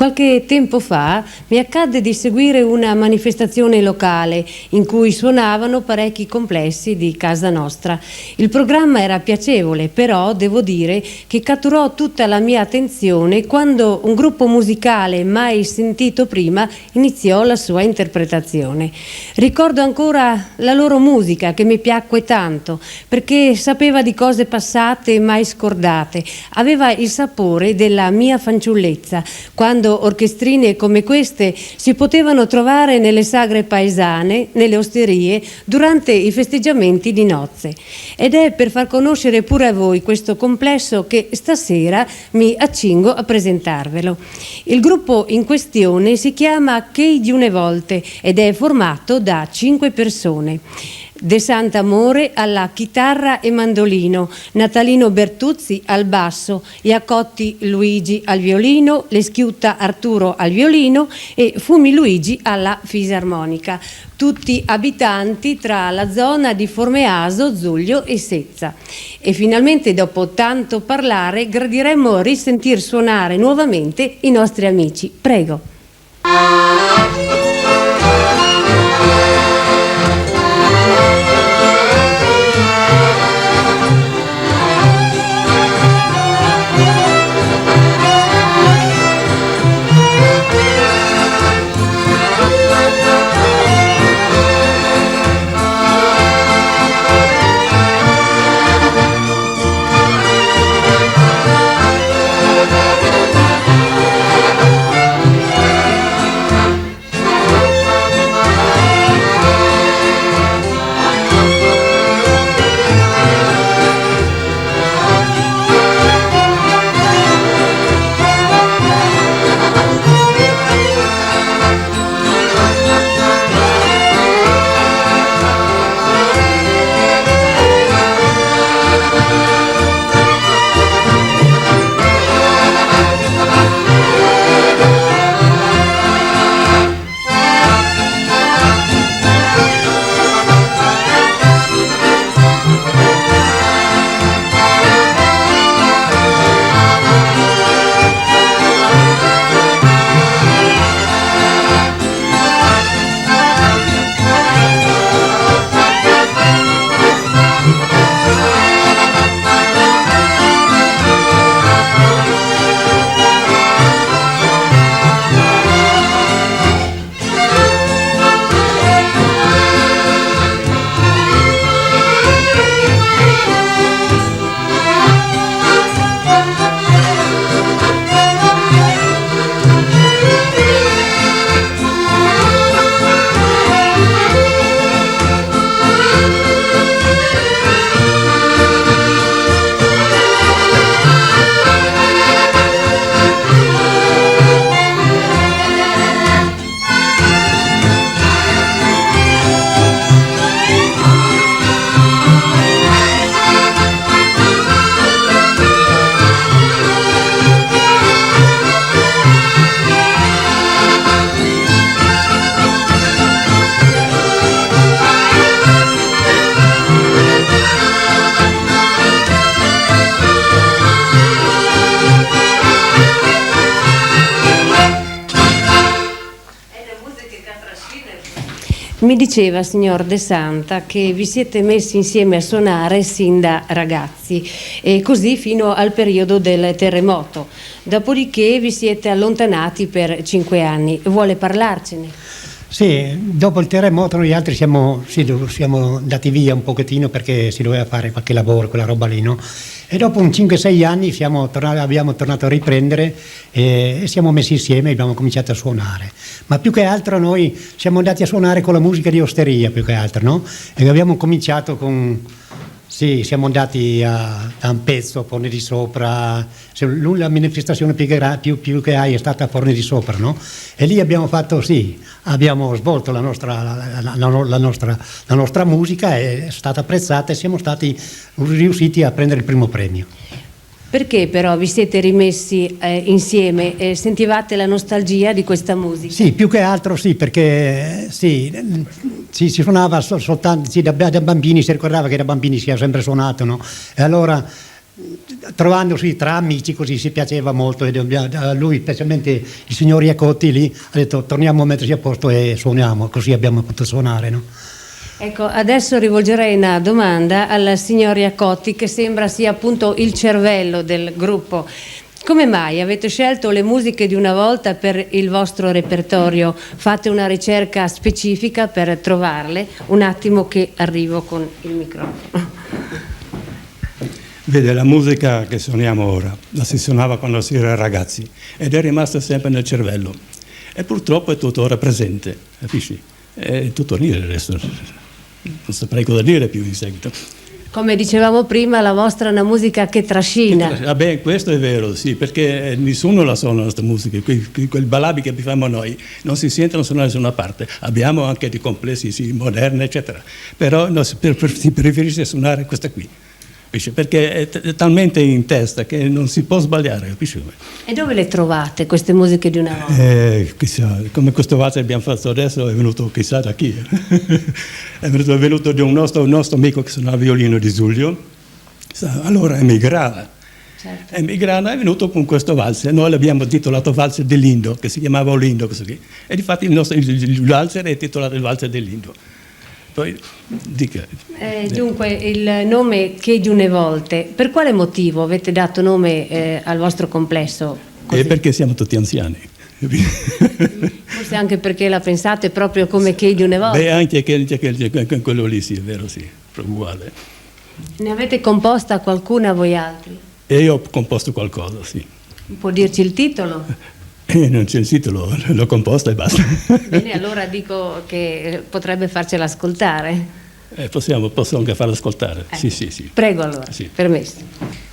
Qualche tempo fa mi accadde di seguire una manifestazione locale in cui suonavano parecchi complessi di casa nostra. Il programma era piacevole, però devo dire che catturò tutta la mia attenzione quando un gruppo musicale mai sentito prima iniziò la sua interpretazione. Ricordo ancora la loro musica che mi piacque tanto, perché sapeva di cose passate mai scordate, aveva il sapore della mia fanciullezza, quando orchestrine come queste si potevano trovare nelle sagre paesane, nelle osterie, durante i festeggiamenti di nozze. Ed è per far conoscere pure a voi questo complesso che stasera mi accingo a presentarvelo. Il gruppo in questione si chiama Che di une volte ed è formato da 5 persone. De Sant'Amore alla chitarra e mandolino, Natalino Bertuzzi al basso, Iacotti Luigi al violino, Leschiutta Arturo al violino e Fumi Luigi alla fisarmonica, tutti abitanti tra la zona di Formeaso, Zuglio e Sezza. E finalmente, dopo tanto parlare, gradiremmo risentir suonare nuovamente i nostri amici. Prego. Mi diceva, signor De Santa, che vi siete messi insieme a suonare sin da ragazzi e così fino al periodo del terremoto. Dopodiché vi siete allontanati per 5 anni. Vuole parlarcene? Sì, dopo il terremoto noi altri siamo andati via un pochettino perché si doveva fare qualche lavoro, quella roba lì, no? E dopo un 5-6 anni abbiamo tornato a riprendere e siamo messi insieme e abbiamo cominciato a suonare. Ma più che altro noi siamo andati a suonare con la musica di osteria, più che altro, no? E abbiamo cominciato con... Sì, siamo andati da un pezzo a Forni di Sopra, la manifestazione più che hai è stata a Forni di Sopra, no? E lì abbiamo fatto, sì, abbiamo svolto la nostra musica, è stata apprezzata e siamo stati riusciti a prendere il primo premio. Perché però vi siete rimessi insieme e sentivate la nostalgia di questa musica? Sì, più che altro sì, perché sì, si suonava soltanto, sì, da bambini, si ricordava che da bambini si è sempre suonato, no? E allora trovandosi tra amici così si piaceva molto, e lui, specialmente il signor Iacotti lì, ha detto torniamo a metterci a posto e suoniamo, così abbiamo potuto suonare, no? Ecco, adesso rivolgerei una domanda al signor Iacotti, che sembra sia appunto il cervello del gruppo. Come mai avete scelto le musiche di una volta per il vostro repertorio? Fate una ricerca specifica per trovarle? Un attimo che arrivo con il microfono. Vede, la musica che suoniamo ora la si suonava quando si era ragazzi ed è rimasta sempre nel cervello e purtroppo è tuttora presente, capisci? È tutto lì adesso, non saprei cosa dire più in seguito. Come dicevamo prima, la vostra è una musica che trascina. Vabbè, questo è vero, sì, perché nessuno la suona la nostra musica, quei balabi che facciamo noi non si sentono suonare da nessuna parte. Abbiamo anche dei complessi, sì, moderni, eccetera, però si preferisce suonare questa qui, capisci? Perché è talmente in testa che non si può sbagliare, capisci? E dove le trovate queste musiche di una volta? Chissà, come questo valzer che abbiamo fatto adesso è venuto chissà da chi. È venuto di un nostro amico che suonava violino di Giulio, allora emigrava. Certo. Emigrava, è venuto con questo valzer, noi l'abbiamo titolato Valzer dell'Indo, che si chiamava Olindo, questo qui. E difatti il valzer è titolato il Valzer dell'Indo. Poi, dica. Dunque, il nome Che di une volte, per quale motivo avete dato nome al vostro complesso? Così? Perché siamo tutti anziani. Forse anche perché la pensate proprio come Che di une volte. Beh, anche quello lì, sì, è vero, sì, proprio uguale. Ne avete composta qualcuna voi altri? E io ho composto qualcosa, sì. Può dirci il titolo? Non c'è il titolo, l'ho composta e basta. Bene, allora dico che potrebbe farcela ascoltare. Posso anche farla ascoltare, sì, sì, sì. Prego allora, sì. Permesso.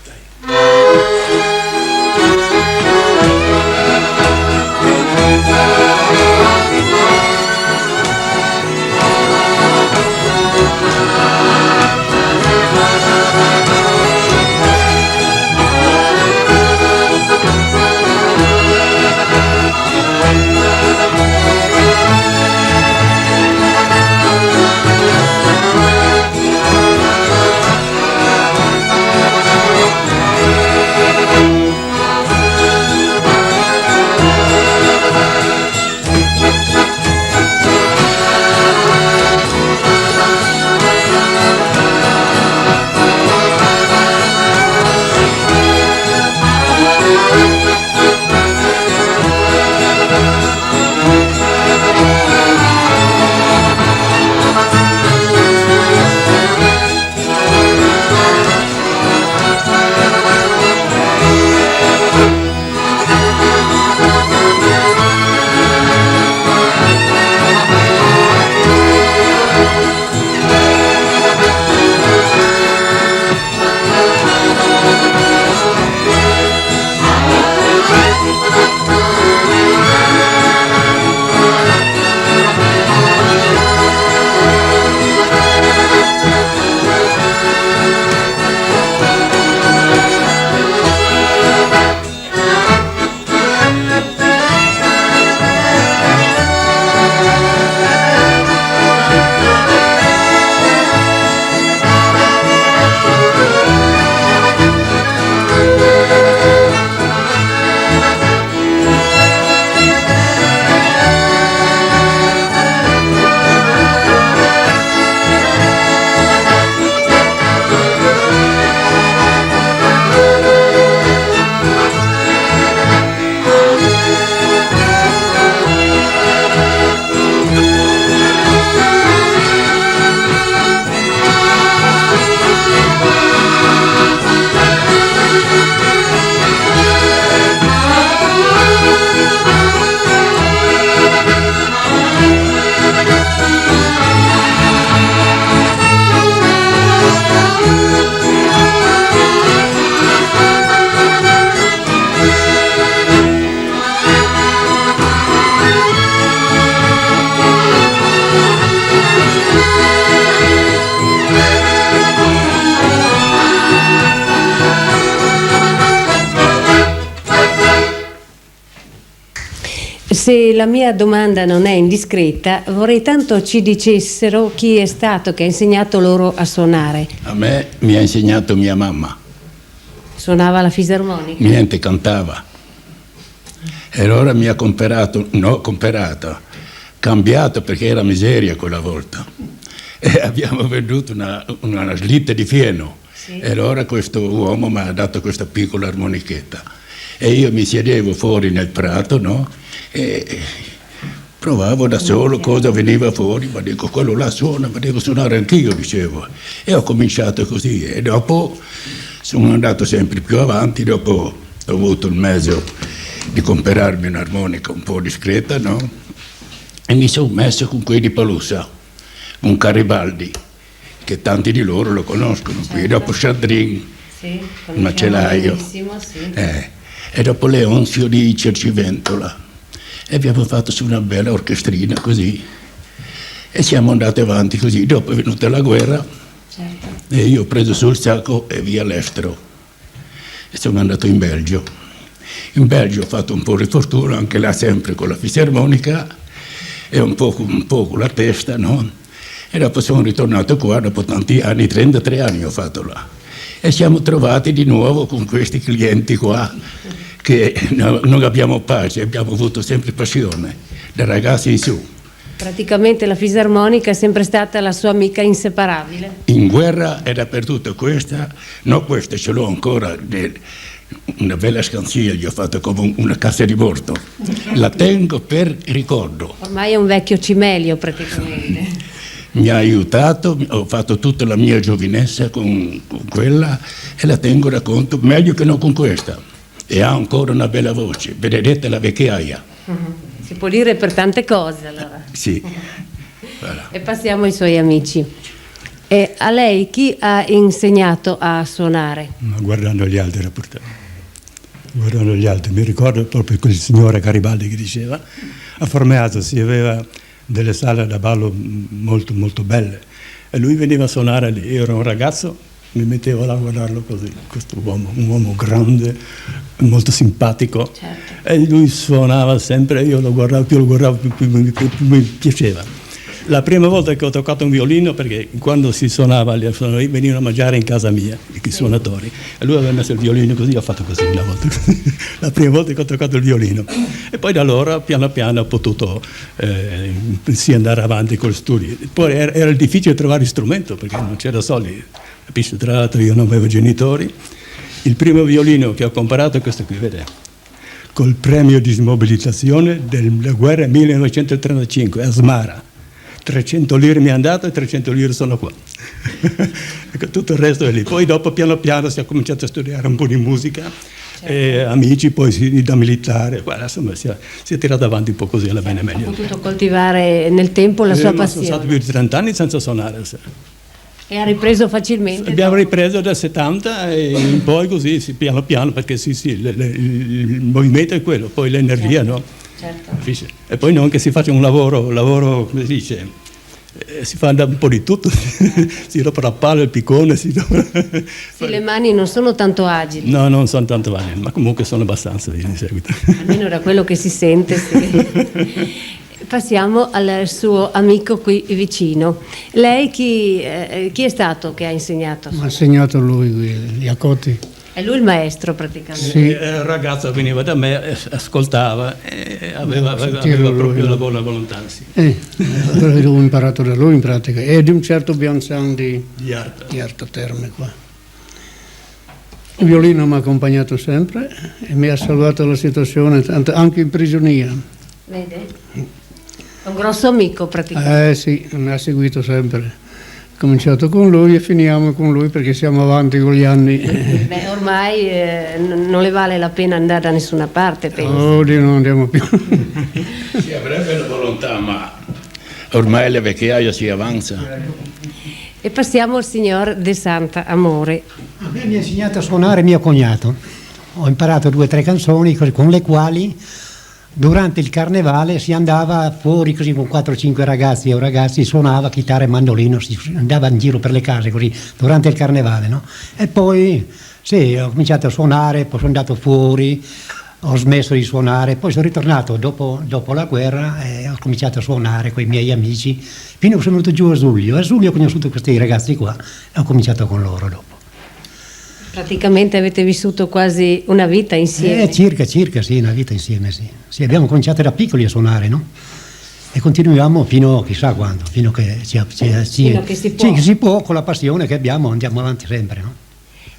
Se la mia domanda non è indiscreta, vorrei tanto ci dicessero chi è stato che ha insegnato loro a suonare. A me mi ha insegnato mia mamma. Suonava la fisarmonica? Niente, cantava. E allora mi ha cambiato perché era miseria quella volta. E abbiamo venduto una slitta di fieno. Sì. E allora questo uomo mi ha dato questa piccola armonichetta. E io mi siedevo fuori nel prato, no? E provavo da solo cosa veniva fuori, ma dico, quello là suona, ma devo suonare anch'io, dicevo. E ho cominciato così. E dopo sono andato sempre più avanti, dopo ho avuto il mezzo di comprarmi un'armonica un po' discreta, no? E mi sono messo con quelli di Palusa, con Garibaldi, che tanti di loro lo conoscono, certo. Qui dopo Chadrin, sì, il macellaio, sì. E dopo Leonzio di Cerciventola, e abbiamo fatto su una bella orchestrina così, e siamo andati avanti così. Dopo è venuta la guerra, certo. E io ho preso sul sacco e via all'estero, e sono andato in Belgio. In Belgio ho fatto un po' di fortuna, anche là sempre con la fisarmonica, e un po' con la testa, no? E dopo sono ritornato qua, dopo tanti anni, 33 anni ho fatto là. E siamo trovati di nuovo con questi clienti qua, che non abbiamo pace, abbiamo avuto sempre passione, da ragazzi in su. Praticamente la fisarmonica è sempre stata la sua amica inseparabile. In guerra è dappertutto questa ce l'ho ancora, una bella scansia, gli ho fatto come una cassa di morto, la tengo per ricordo. Ormai è un vecchio cimelio praticamente. Mi ha aiutato, ho fatto tutta la mia giovinezza con quella e la tengo da conto, meglio che non con questa. E ha ancora una bella voce, benedetta la vecchiaia. Si può dire per tante cose allora. Sì. Voilà. E passiamo ai suoi amici. E a lei chi ha insegnato a suonare? Guardando gli altri, guardando gli altri. Mi ricordo proprio quel signore Garibaldi che diceva, a Formeato si aveva delle sale da ballo molto molto belle e lui veniva a suonare lì. Io ero un ragazzo, mi mettevo là a guardarlo così, questo uomo, un uomo grande, molto simpatico, certo. E lui suonava sempre, io lo guardavo, più mi piaceva. La prima volta che ho toccato un violino, perché quando si suonava venivano a mangiare in casa mia i suonatori, e lui aveva messo il violino così, ho fatto così una volta, la prima volta che ho toccato il violino, e poi da allora piano piano ho potuto sì andare avanti con gli studi. Poi era difficile trovare strumento perché non c'era soldi, capisci? Tra l'altro io non avevo genitori. Il primo violino che ho comprato è questo qui, vede, col premio di smobilitazione della guerra 1935 a Smara. 300 lire mi è andato e 300 lire sono qua. Ecco, tutto il resto è lì. Poi dopo piano piano si è cominciato a studiare un po' di musica, certo. Amici, poi da militare, guarda, insomma si è tirato avanti un po' così, alla bene meglio. Ha potuto coltivare nel tempo la sua passione. Sono stato più di 30 anni senza suonare. E ha ripreso facilmente? Abbiamo ripreso dal 70 e poi così, piano piano, perché il movimento è quello, poi l'energia, certo. No? Certo. E poi non che si faccia un lavoro, come si dice, si fa un po' di tutto, si rompe la palla, il piccone. Sì, le mani non sono tanto agili. No, non sono tanto agili, ma comunque sono abbastanza in seguito. Almeno da quello che si sente, sì. Passiamo al suo amico qui vicino. Lei chi è stato che ha insegnato? Mi ha insegnato lui, Iacotti. È lui il maestro praticamente? Sì. Il ragazzo veniva da me, ascoltava e aveva proprio la buona volontà. Sì. Ho imparato da lui in pratica. E di un certo Bianzan di Arta Terme qua. Il violino mi ha accompagnato sempre e mi ha salvato la situazione, anche in prigionia. Vede? È un grosso amico praticamente. Sì, mi ha seguito sempre. Cominciato con lui e finiamo con lui perché siamo avanti con gli anni. Beh, ormai non le vale la pena andare da nessuna parte, penso. Oh, non andiamo più. Si avrebbe la volontà, ma ormai la vecchiaia si avanza. E passiamo al signor De Santa Amore. A me mi ha insegnato a suonare mio cognato. Ho imparato 2 o 3 canzoni con le quali durante il carnevale si andava fuori così con 4 o 5 ragazzi o ragazzi, suonava chitarra e mandolino, si andava in giro per le case così durante il carnevale, no? E poi sì, ho cominciato a suonare, poi sono andato fuori, ho smesso di suonare, poi sono ritornato dopo la guerra e ho cominciato a suonare con i miei amici fino a che sono venuto giù a Zuglio. A Zuglio ho conosciuto questi ragazzi qua e ho cominciato con loro dopo. Praticamente avete vissuto quasi una vita insieme. Circa, sì, una vita insieme, sì. Sì, abbiamo cominciato da piccoli a suonare, no? E continuiamo fino chissà quando, fino che si può, con la passione che abbiamo, andiamo avanti sempre, no?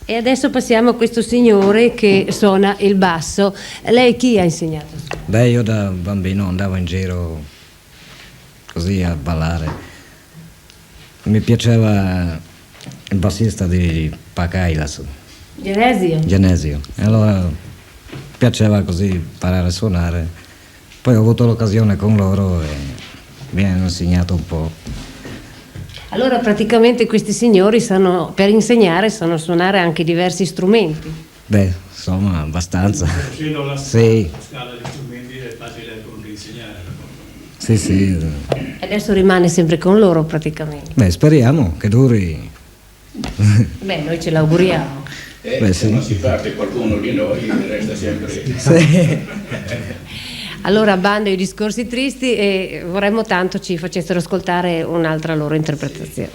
E adesso passiamo a questo signore che suona il basso. Lei chi ha insegnato? Beh, io da bambino andavo in giro così a ballare. Mi piaceva il bassista di Pacailas. Genesio. E allora piaceva così imparare a suonare. Poi ho avuto l'occasione con loro e mi hanno insegnato un po'. Allora praticamente questi signori per insegnare sanno suonare anche diversi strumenti. Beh, insomma, abbastanza. La Sì. scala di strumenti è facile anche insegnare. Sì. E adesso rimane sempre con loro praticamente. Beh, speriamo che duri. Beh, noi ce l'auguriamo. Beh, se sì. non si parte qualcuno di noi resta sempre. Sì. Allora bando i discorsi tristi e vorremmo tanto ci facessero ascoltare un'altra loro interpretazione.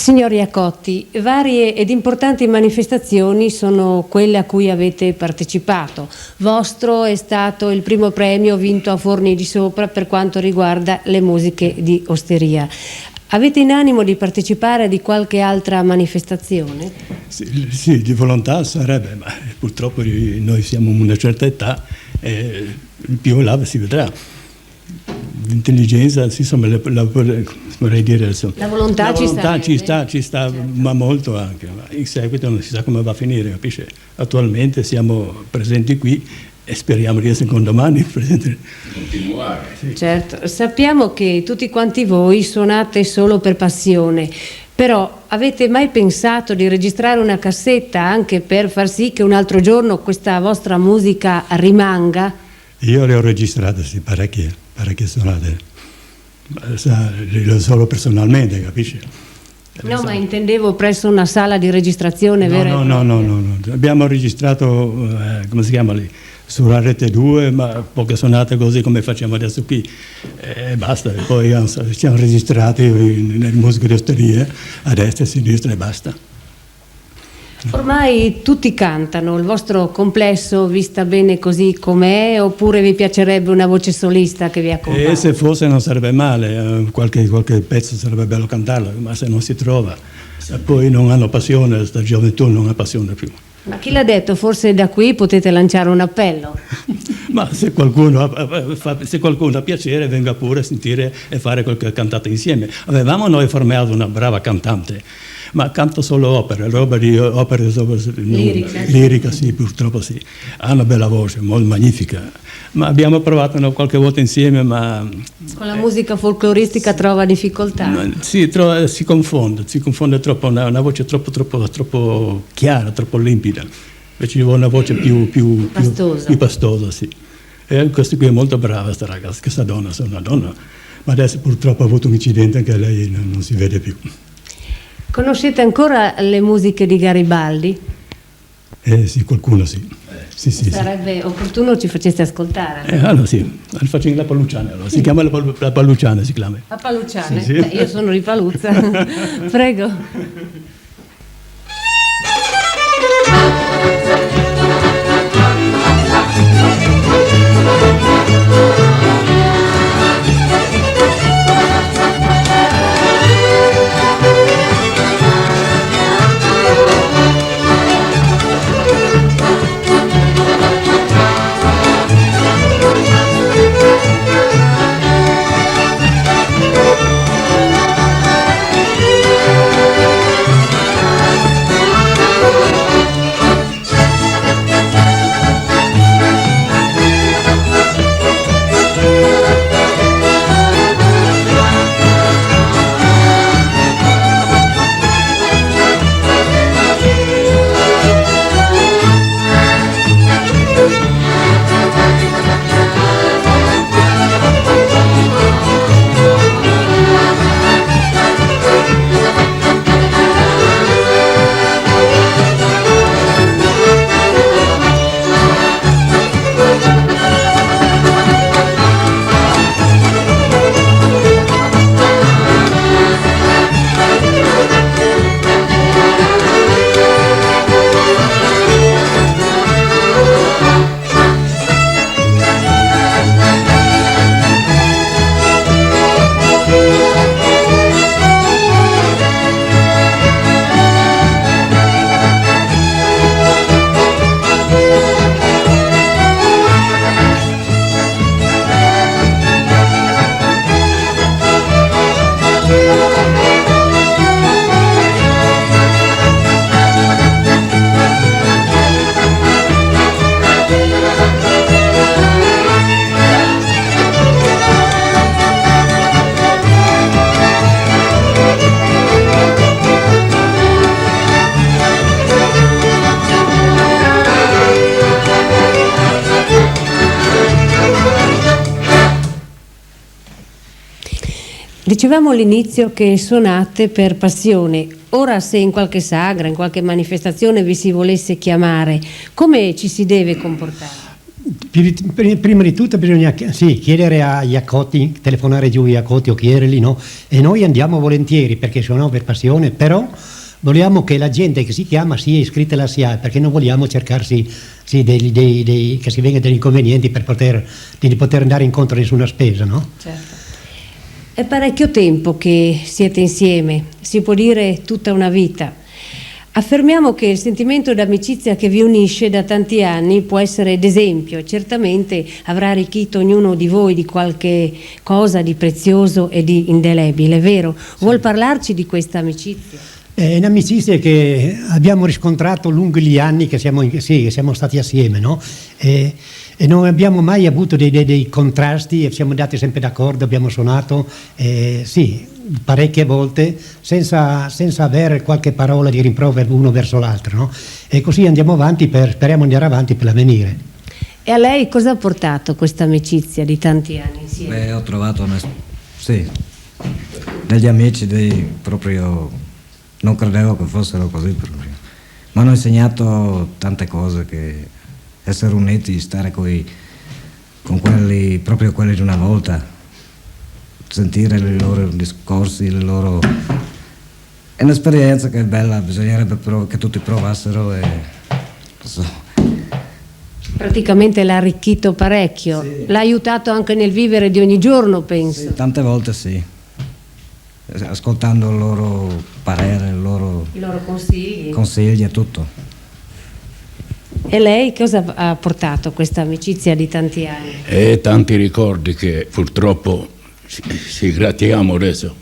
Signor Iacotti, varie ed importanti manifestazioni sono quelle a cui avete partecipato. Vostro è stato il primo premio vinto a Forni di Sopra per quanto riguarda le musiche di Osteria. Avete in animo di partecipare di qualche altra manifestazione? Sì, di volontà sarebbe, ma purtroppo noi siamo in una certa età e più là si vedrà. L'intelligenza, insomma, vorrei dire, insomma, la volontà ci sta, ma molto anche, ma in seguito non si sa come va a finire, capisce? Attualmente siamo presenti qui e speriamo di essere con domani presenti. Continuare. Sì. Certo, sappiamo che tutti quanti voi suonate solo per passione, però avete mai pensato di registrare una cassetta anche per far sì che un altro giorno questa vostra musica rimanga? Io le ho registrate, sì, parecchie suonate, solo personalmente, capisci? No, ma intendevo presso una sala di registrazione vera e propria. No. Abbiamo registrato, come si chiama lì, sulla Rete 2, ma poche suonate così come facciamo adesso qui, e basta. E poi siamo registrati nel musico di Osteria, a destra e a sinistra e basta. Ormai tutti cantano, il vostro complesso vi sta bene così com'è oppure vi piacerebbe una voce solista che vi accompagna? E se fosse non sarebbe male, qualche pezzo sarebbe bello cantarlo, ma se non si trova, poi non hanno passione, questa gioventù non ha passione più. Ma chi l'ha detto? Forse da qui potete lanciare un appello. Ma se qualcuno ha piacere, venga pure a sentire e fare quel che ha cantato insieme. Avevamo noi formato una brava cantante, ma canta solo opere lirica, sì, purtroppo sì. Ha una bella voce, molto magnifica. Ma abbiamo provato qualche volta insieme, ma... Con la musica folcloristica trova difficoltà? Sì, si confonde troppo, una voce troppo chiara, troppo limpida. Invece ci vuole una voce più pastosa, sì. E questa qui è molto brava, questa ragazza, questa donna, è una donna, ma adesso purtroppo ha avuto un incidente, anche lei non si vede più. Conoscete ancora le musiche di Garibaldi? Sì, qualcuno sì. Sì. Sarebbe opportuno ci faceste ascoltare. Allora sì, facciamo la Pallucciana, allora. Si chiama la Pallucciana, si chiama. La Pallucciana? Sì. Io sono di Paluzza. Prego. Dicevamo all'inizio che suonate per passione. Ora, se in qualche sagra, in qualche manifestazione vi si volesse chiamare, come ci si deve comportare? Prima di tutto bisogna chiedere agli accotti, telefonare giù agli accotti o chiederli, no? E noi andiamo volentieri perché suoniamo per passione, però vogliamo che la gente che si chiama sia iscritta alla SIAE, perché non vogliamo cercarsi che si venga degli inconvenienti per poter andare incontro a nessuna spesa, no? Certo. È parecchio tempo che siete insieme, si può dire tutta una vita. Affermiamo che il sentimento d'amicizia che vi unisce da tanti anni può essere d'esempio e certamente avrà arricchito ognuno di voi di qualche cosa di prezioso e di indelebile, vero? Sì. Vuol parlarci di questa amicizia? È un'amicizia che abbiamo riscontrato lungo gli anni che siamo stati assieme, no? E non abbiamo mai avuto dei contrasti e siamo andati sempre d'accordo, abbiamo suonato, parecchie volte senza avere qualche parola di rimprovero uno verso l'altro, no? E così andiamo avanti, speriamo di andare avanti per l'avvenire. E a lei cosa ha portato questa amicizia di tanti anni insieme? Beh, ho trovato degli amici proprio, non credevo che fossero così proprio. Mi hanno insegnato tante cose, che essere uniti, stare con quelli di una volta, sentire i loro discorsi, è un'esperienza che è bella, bisognerebbe che tutti provassero e praticamente l'ha arricchito parecchio, sì. L'ha aiutato anche nel vivere di ogni giorno, penso. Sì, tante volte sì, ascoltando il loro parere, i loro consigli e tutto. E lei cosa ha portato questa amicizia di tanti anni? E tanti ricordi che purtroppo ci grattiamo adesso.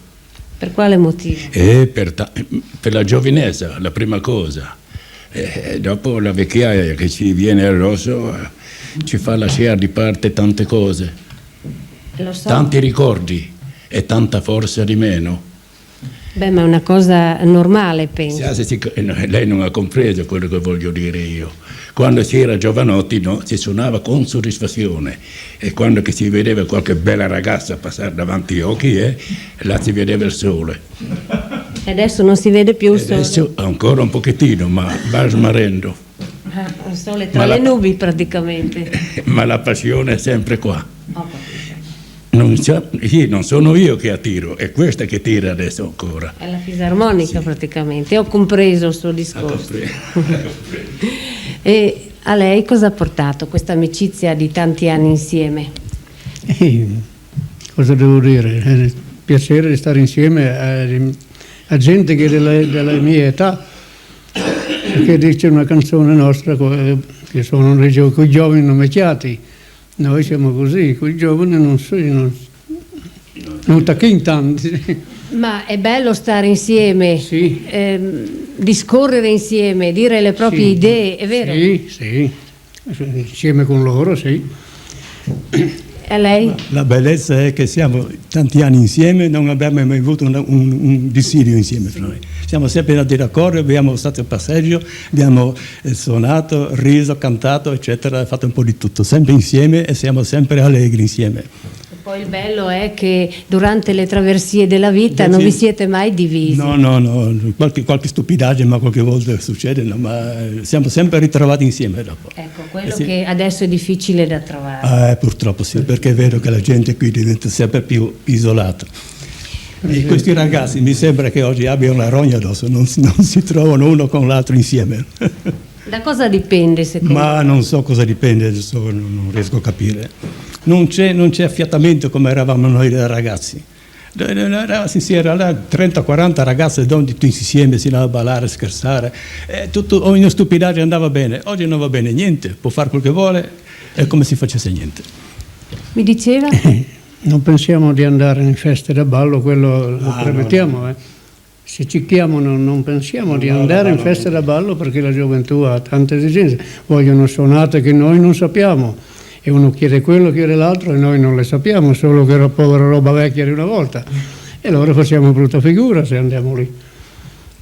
Per quale motivo? Per la giovinezza, la prima cosa. Dopo la vecchiaia che ci viene addosso ci fa lasciare di parte tante cose, Lo so. tanti ricordi e tanta forza di meno. Beh, ma è una cosa normale, penso. Lei non ha compreso quello che voglio dire io. Quando si era giovanotti, no, si suonava con soddisfazione, e quando che si vedeva qualche bella ragazza passare davanti agli occhi, là si vedeva il sole. E adesso non si vede più il sole. Adesso ancora un pochettino, ma va smarrendo. Il sole tra le nubi praticamente. Ma la passione è sempre qua. Ho capito. Non sono io che attiro, è questa che tira adesso ancora. È la fisarmonica praticamente. Ho compreso il suo discorso. E a lei cosa ha portato questa amicizia di tanti anni insieme? Cosa devo dire? È il piacere di stare insieme a gente che è della mia età, perché dice una canzone nostra che sono con i giovani non vecchiati. Noi siamo così, con i giovani non tacchin tanti. Ma è bello stare insieme, Sì. Discorrere insieme, dire le proprie idee, è vero? Sì, insieme con loro, sì. E lei? La bellezza è che siamo tanti anni insieme, non abbiamo mai avuto un dissidio insieme fra noi. Siamo sempre andati d'accordo, abbiamo stato a passeggio, abbiamo suonato, riso, cantato, eccetera, fatto un po' di tutto, sempre insieme, e siamo sempre allegri insieme. E poi il bello è che durante le traversie della vita non vi siete mai divisi. No, qualche stupidaggine, ma qualche volta succede, no, ma siamo sempre ritrovati insieme dopo. Ecco, quello Sì. che adesso è difficile da trovare. Purtroppo sì, perché è vero che la gente qui diventa sempre più isolata. E questi ragazzi mi sembra che oggi abbiano la rogna addosso, non si trovano uno con l'altro insieme. Da cosa dipende secondo Ma non so cosa dipende, adesso non riesco a capire. Non c'è affiatamento come eravamo noi da ragazzi. Si era 30-40 ragazze tutti insieme, si andava a ballare, scherzare, ogni stupidaggine andava bene. Oggi non va bene niente, può fare quel che vuole, è come se facesse niente. Mi diceva? Non pensiamo di andare in feste da ballo, quello lo premettiamo. Se ci chiamano non pensiamo di andare in feste da ballo, perché la gioventù ha tante esigenze. Vogliono suonate che noi non sappiamo, e uno chiede quello, chiede l'altro, e noi non le sappiamo, solo che era povera roba vecchia di una volta. E allora facciamo brutta figura se andiamo lì.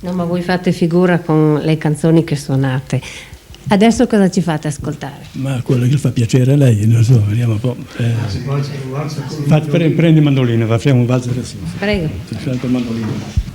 No, ma voi fate figura con le canzoni che suonate. Adesso cosa ci fate ascoltare? Ma quello che fa piacere a lei, non so, vediamo un po'. Prendi il mandolino, facciamo un valzer assieme. Prego. Facciamo il mandolino.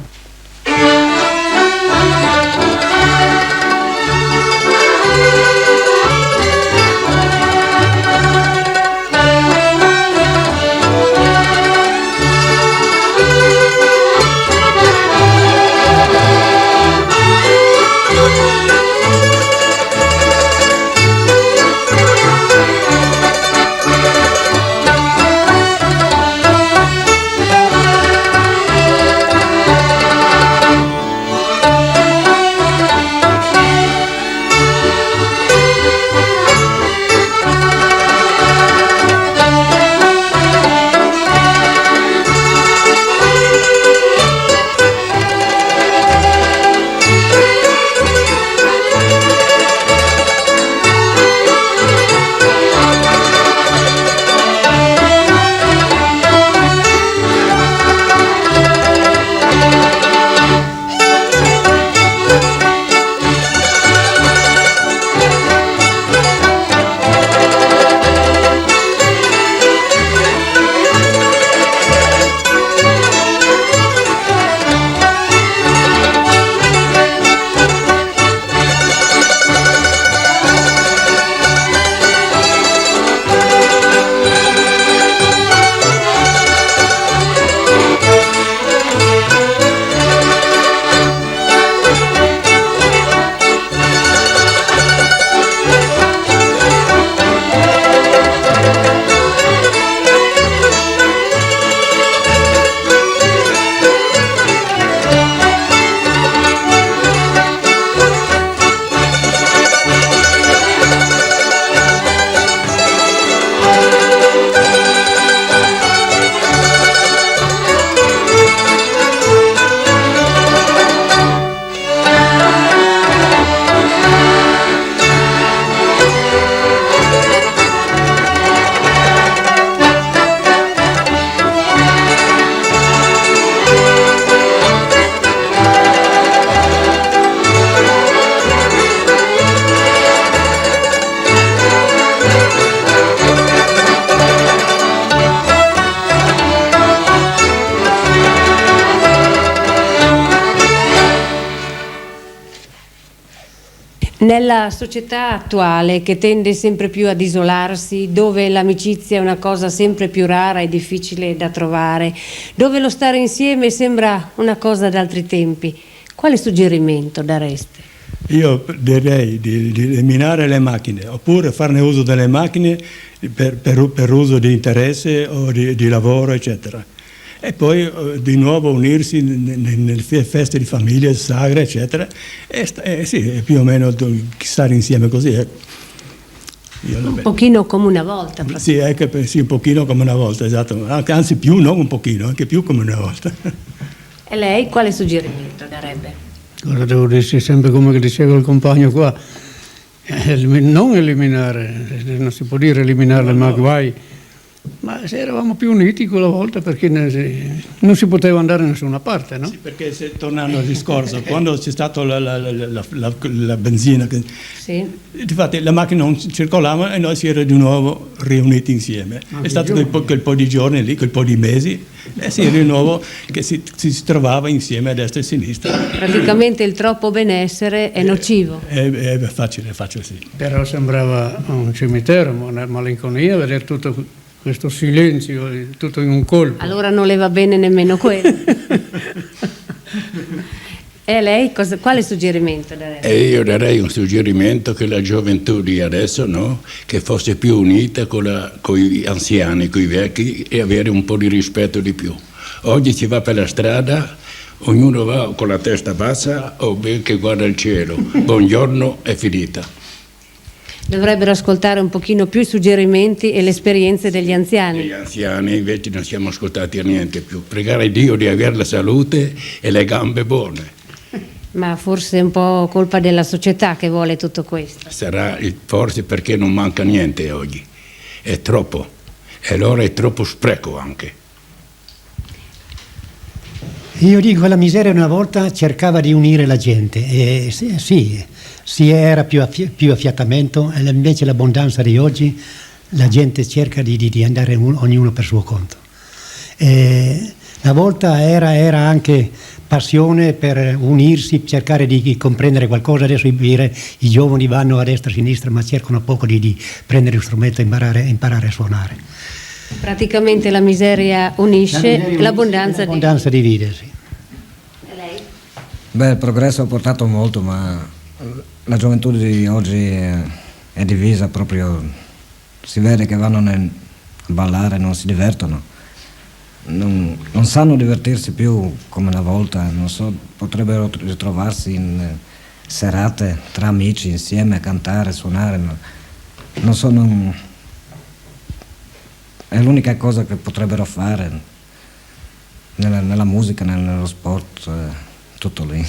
Nella società attuale, che tende sempre più ad isolarsi, dove l'amicizia è una cosa sempre più rara e difficile da trovare, dove lo stare insieme sembra una cosa d'altri tempi, quale suggerimento dareste? Io direi di eliminare le macchine, oppure farne uso delle macchine per uso di interesse o di lavoro, eccetera. E poi di nuovo unirsi nelle feste di famiglia, sagre, eccetera, e sì, più o meno stare insieme così. Un pochino come una volta. Sì, sì, un pochino come una volta, esatto. Anzi più, non un pochino, anche più come una volta. E lei quale suggerimento darebbe? Ora devo dirsi sempre come diceva il compagno qua, non eliminare, non si può dire eliminare ma guai, ma se eravamo più uniti quella volta perché non si poteva andare da nessuna parte, no? Sì, perché tornando al discorso, quando c'è stata la benzina, sì. Infatti le macchine non circolavano e noi si era di nuovo riuniti insieme. È stato quel po' di giorni lì, quel po' di mesi, e si di nuovo che si trovava insieme a destra e a sinistra. Praticamente il troppo benessere è nocivo. È facile, sì. Però sembrava un cimitero, una malinconia vedere tutto questo silenzio, tutto in un colpo. Allora non le va bene nemmeno quello. E lei quale suggerimento darebbe? Io darei un suggerimento che la gioventù di adesso, no, che fosse più unita con gli anziani, con i vecchi, e avere un po' di rispetto di più. Oggi si va per la strada, ognuno va con la testa bassa o ben che guarda il cielo. Buongiorno, è finita. Dovrebbero ascoltare un pochino più i suggerimenti e le esperienze degli anziani. Gli anziani invece non siamo ascoltati a niente più. Pregare Dio di avere la salute e le gambe buone. Ma forse è un po' colpa della società che vuole tutto questo. Sarà forse perché non manca niente oggi. È troppo. E allora è troppo spreco anche. Io dico che la miseria una volta cercava di unire la gente, e sì, era più affiatamento, e invece l'abbondanza di oggi la gente cerca di andare ognuno per suo conto. Una volta era anche passione per unirsi, cercare di comprendere qualcosa. Adesso i giovani vanno a destra e a sinistra ma cercano poco di prendere lo strumento e imparare a suonare. Praticamente la miseria unisce, l'abbondanza divide, sì. E lei? Beh, il progresso ha portato molto, ma la gioventù di oggi è divisa proprio, si vede che vanno a ballare, non si divertono, non sanno divertirsi più come una volta, non so, potrebbero ritrovarsi in serate tra amici insieme, cantare, suonare, ma non so, è l'unica cosa che potrebbero fare nella musica, nello sport, tutto lì.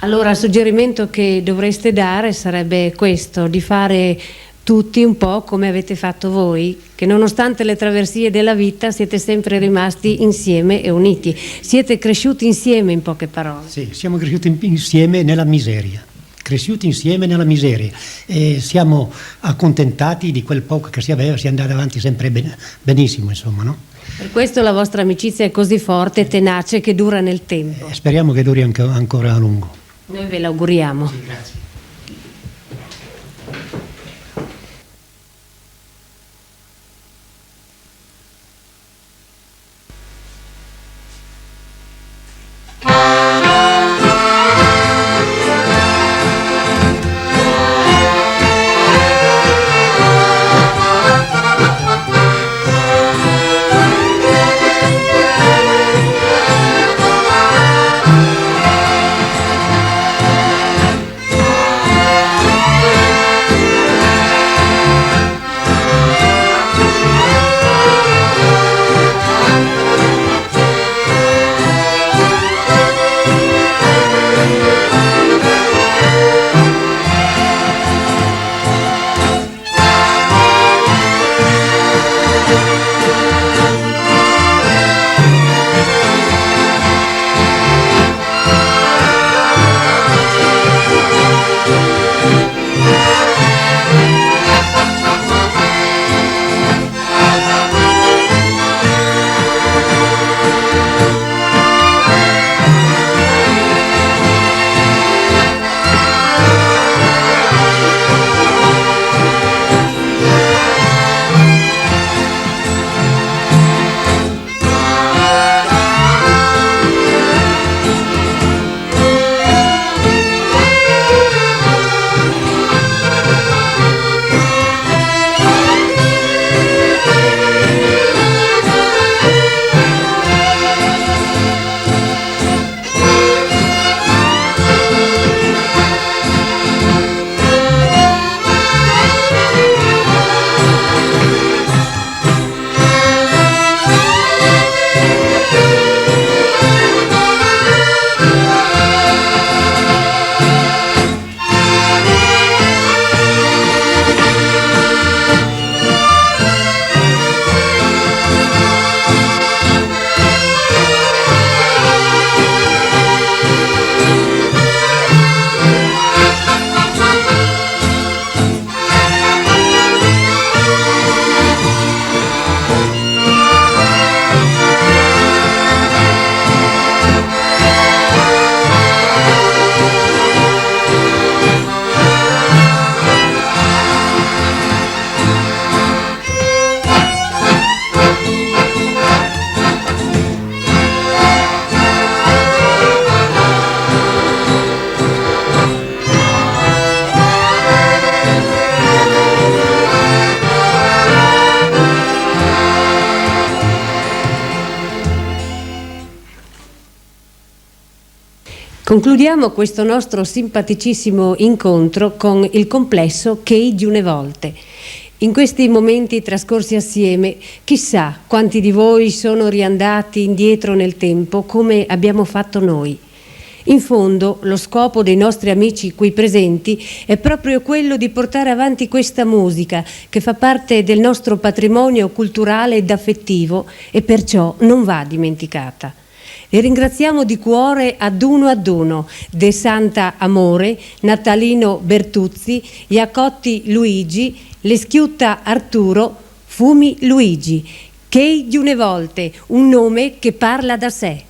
Allora il suggerimento che dovreste dare sarebbe questo, di fare tutti un po' come avete fatto voi, che nonostante le traversie della vita siete sempre rimasti insieme e uniti, siete cresciuti insieme, in poche parole. Sì, siamo cresciuti insieme nella miseria. Cresciuti insieme nella miseria e siamo accontentati di quel poco che si aveva, si è andati avanti sempre benissimo, insomma, no? Per questo la vostra amicizia è così forte e tenace che dura nel tempo. Speriamo che duri ancora a lungo. Noi ve l'auguriamo. Sì, grazie. Concludiamo questo nostro simpaticissimo incontro con il complesso Che di une volte. In questi momenti trascorsi assieme, chissà quanti di voi sono riandati indietro nel tempo come abbiamo fatto noi. In fondo, lo scopo dei nostri amici qui presenti è proprio quello di portare avanti questa musica che fa parte del nostro patrimonio culturale ed affettivo e perciò non va dimenticata. E ringraziamo di cuore ad uno De Santa Amore, Natalino Bertuzzi, Iacotti Luigi, Leschiutta Arturo, Fumi Luigi. Che di une volte, un nome che parla da sé.